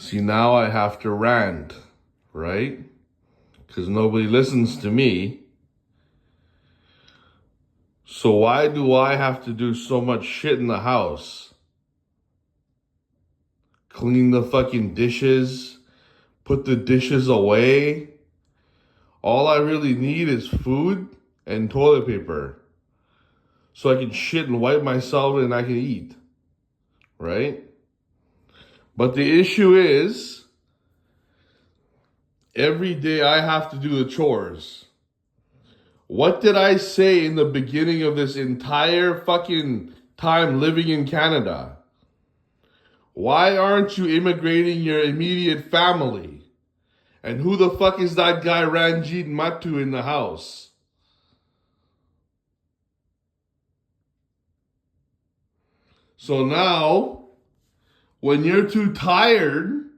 See, now I have to rant, right? Because nobody listens to me. So why do I have to do so much shit in the house? Clean the fucking dishes, put the dishes away. All I really need is food and toilet paper. So I can shit and wipe myself and I can eat, right? But the issue is, every day I have to do the chores. What did I say in the beginning of this entire fucking time living in Canada? Why aren't you immigrating your immediate family? And who the fuck is that guy Ranjit Matu in the house? So now, when you're too tired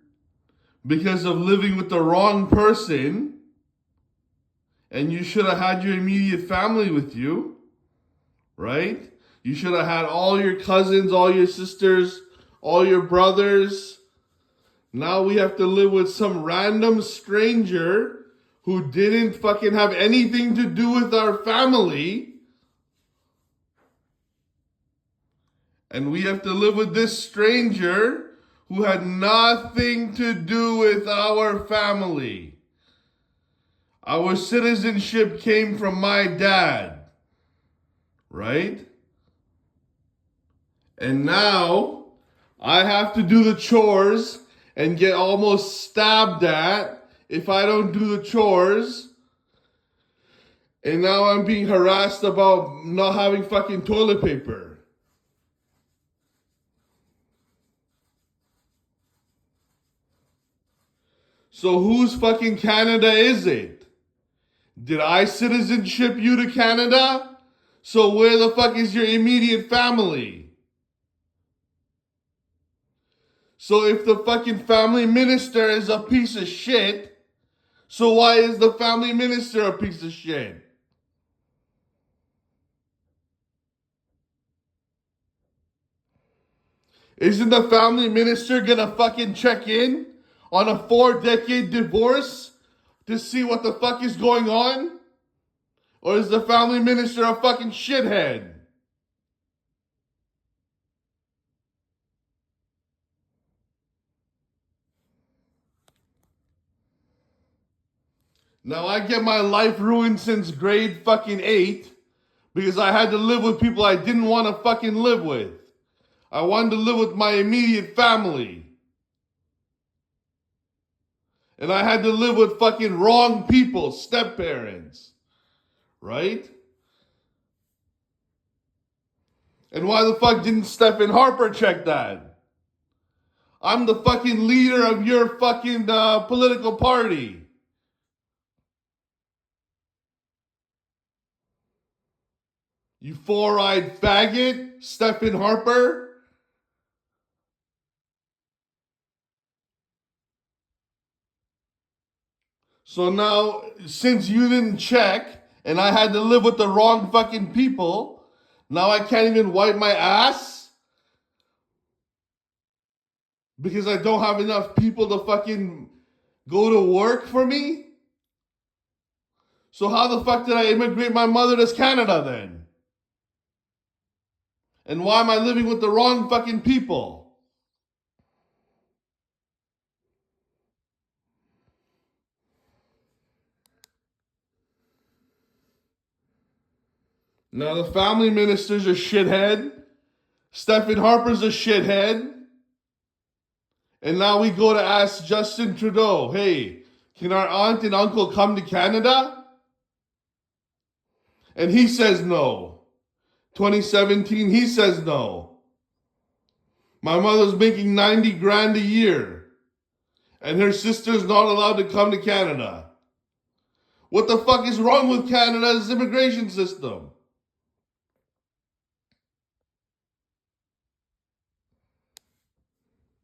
because of living with the wrong person, and you should have had your immediate family with you, right? You should have had all your cousins, all your sisters, all your brothers. Now we have to live with some random stranger who didn't fucking have anything to do with our family. And we have to live with this stranger who had nothing to do with our family. Our citizenship came from my dad, right? And now I have to do the chores and get almost stabbed at if I don't do the chores. And now I'm being harassed about not having fucking toilet paper. So whose fucking Canada is it? Did I citizenship you to Canada? So where the fuck is your immediate family? So if the fucking family minister is a piece of shit, so why is the family minister a piece of shit? Isn't the family minister gonna fucking check in on a 4-decade divorce to see what the fuck is going on? Or is the family minister a fucking shithead? Now I get my life ruined since grade fucking 8 because I had to live with people I didn't want to fucking live with. I wanted to live with my immediate family. And I had to live with fucking wrong people, step-parents. Right? And why the fuck didn't Stephen Harper check that? I'm the fucking leader of your fucking political party. You four-eyed faggot, Stephen Harper. So now, since you didn't check, and I had to live with the wrong fucking people, now I can't even wipe my ass? Because I don't have enough people to fucking go to work for me? So how the fuck did I immigrate my mother to Canada then? And why am I living with the wrong fucking people? Now the family minister's a shithead. Stephen Harper's a shithead. And now we go to ask Justin Trudeau, hey, can our aunt and uncle come to Canada? And he says no. 2017, he says no. My mother's making 90 grand a year. And her sister's not allowed to come to Canada. What the fuck is wrong with Canada's immigration system?